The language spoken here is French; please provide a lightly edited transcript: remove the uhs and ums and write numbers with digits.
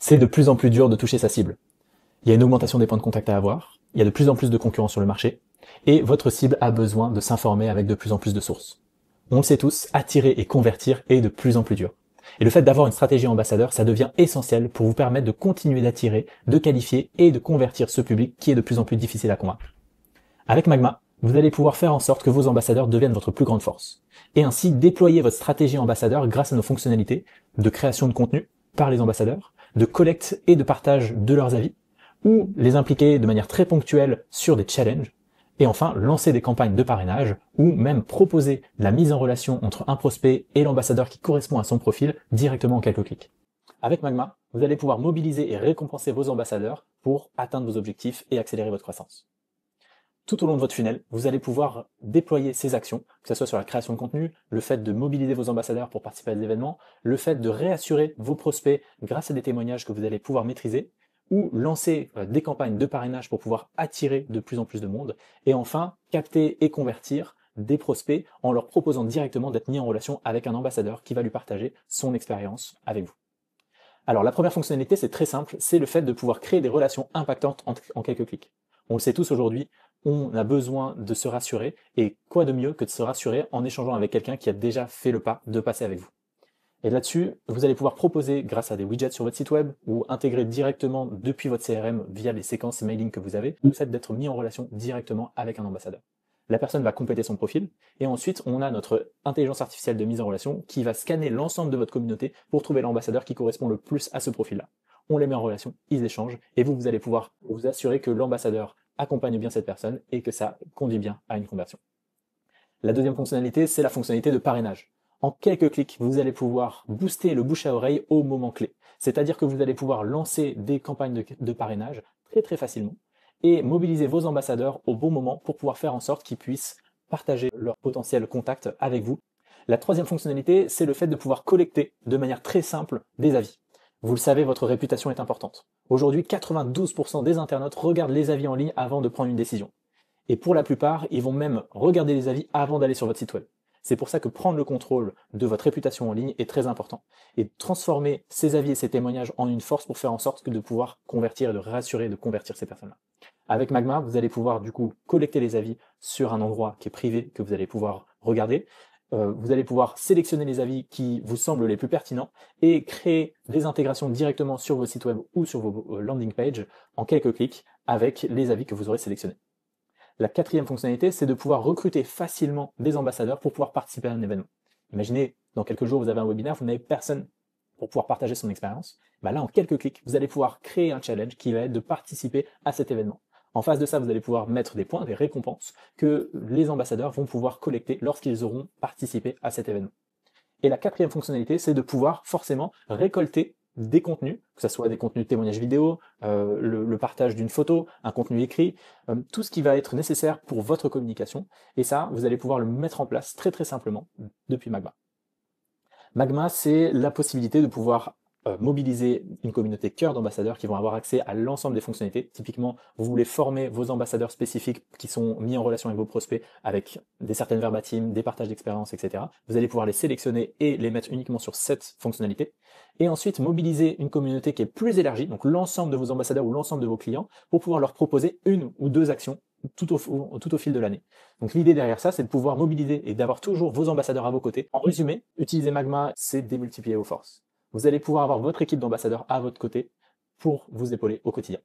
C'est de plus en plus dur de toucher sa cible. Il y a une augmentation des points de contact à avoir, il y a de plus en plus de concurrence sur le marché, et votre cible a besoin de s'informer avec de plus en plus de sources. On le sait tous, attirer et convertir est de plus en plus dur. Et le fait d'avoir une stratégie ambassadeur, ça devient essentiel pour vous permettre de continuer d'attirer, de qualifier et de convertir ce public qui est de plus en plus difficile à convaincre. Avec Magma, vous allez pouvoir faire en sorte que vos ambassadeurs deviennent votre plus grande force, et ainsi déployer votre stratégie ambassadeur grâce à nos fonctionnalités de création de contenu par les ambassadeurs, de collecte et de partage de leurs avis, ou les impliquer de manière très ponctuelle sur des challenges, et enfin lancer des campagnes de parrainage, ou même proposer la mise en relation entre un prospect et l'ambassadeur qui correspond à son profil directement en quelques clics. Avec Magma, vous allez pouvoir mobiliser et récompenser vos ambassadeurs pour atteindre vos objectifs et accélérer votre croissance. Tout au long de votre funnel, vous allez pouvoir déployer ces actions, que ce soit sur la création de contenu, le fait de mobiliser vos ambassadeurs pour participer à des événements, le fait de réassurer vos prospects grâce à des témoignages que vous allez pouvoir maîtriser, ou lancer des campagnes de parrainage pour pouvoir attirer de plus en plus de monde, et enfin, capter et convertir des prospects en leur proposant directement d'être mis en relation avec un ambassadeur qui va lui partager son expérience avec vous. Alors la première fonctionnalité, c'est très simple, c'est le fait de pouvoir créer des relations impactantes en quelques clics. On le sait tous aujourd'hui, on a besoin de se rassurer, et quoi de mieux que de se rassurer en échangeant avec quelqu'un qui a déjà fait le pas de passer avec vous. Et là-dessus, vous allez pouvoir proposer, grâce à des widgets sur votre site web, ou intégrer directement depuis votre CRM via les séquences mailing que vous avez, le fait d'être mis en relation directement avec un ambassadeur. La personne va compléter son profil, et ensuite on a notre intelligence artificielle de mise en relation qui va scanner l'ensemble de votre communauté pour trouver l'ambassadeur qui correspond le plus à ce profil-là. On les met en relation, ils échangent, et vous allez pouvoir vous assurer que l'ambassadeur accompagne bien cette personne et que ça conduit bien à une conversion. La deuxième fonctionnalité, c'est la fonctionnalité de parrainage. En quelques clics, vous allez pouvoir booster le bouche à oreille au moment clé. C'est-à-dire que vous allez pouvoir lancer des campagnes de parrainage très facilement et mobiliser vos ambassadeurs au bon moment pour pouvoir faire en sorte qu'ils puissent partager leur potentiel contact avec vous. La troisième fonctionnalité, c'est le fait de pouvoir collecter de manière très simple des avis. Vous le savez, votre réputation est importante. Aujourd'hui, 92% des internautes regardent les avis en ligne avant de prendre une décision. Et pour la plupart, ils vont même regarder les avis avant d'aller sur votre site web. C'est pour ça que prendre le contrôle de votre réputation en ligne est très important. Et transformer ces avis et ces témoignages en une force pour faire en sorte de pouvoir convertir et de rassurer, de convertir ces personnes-là. Avec Magma, vous allez pouvoir du coup collecter les avis sur un endroit qui est privé que vous allez pouvoir regarder. Vous allez pouvoir sélectionner les avis qui vous semblent les plus pertinents et créer des intégrations directement sur vos sites web ou sur vos landing pages en quelques clics avec les avis que vous aurez sélectionnés. La quatrième fonctionnalité, c'est de pouvoir recruter facilement des ambassadeurs pour pouvoir participer à un événement. Imaginez, dans quelques jours, vous avez un webinaire, vous n'avez personne pour pouvoir partager son expérience. Là, en quelques clics, vous allez pouvoir créer un challenge qui va être de participer à cet événement. En face de ça, vous allez pouvoir mettre des points, des récompenses que les ambassadeurs vont pouvoir collecter lorsqu'ils auront participé à cet événement. Et la quatrième fonctionnalité, c'est de pouvoir forcément récolter des contenus, que ce soit des contenus de témoignages vidéo, le partage d'une photo, un contenu écrit, tout ce qui va être nécessaire pour votre communication. Et ça, vous allez pouvoir le mettre en place très simplement depuis Magma. Magma, c'est la possibilité de pouvoir mobiliser une communauté cœur d'ambassadeurs qui vont avoir accès à l'ensemble des fonctionnalités. Typiquement, vous voulez former vos ambassadeurs spécifiques qui sont mis en relation avec vos prospects avec des certaines verbatims, des partages d'expériences, etc. Vous allez pouvoir les sélectionner et les mettre uniquement sur cette fonctionnalité. Et ensuite, mobiliser une communauté qui est plus élargie, donc l'ensemble de vos ambassadeurs ou l'ensemble de vos clients, pour pouvoir leur proposer une ou deux actions tout au fil de l'année. Donc l'idée derrière ça, c'est de pouvoir mobiliser et d'avoir toujours vos ambassadeurs à vos côtés. En résumé, utiliser Magma, c'est démultiplier vos forces. Vous allez pouvoir avoir votre équipe d'ambassadeurs à votre côté pour vous épauler au quotidien.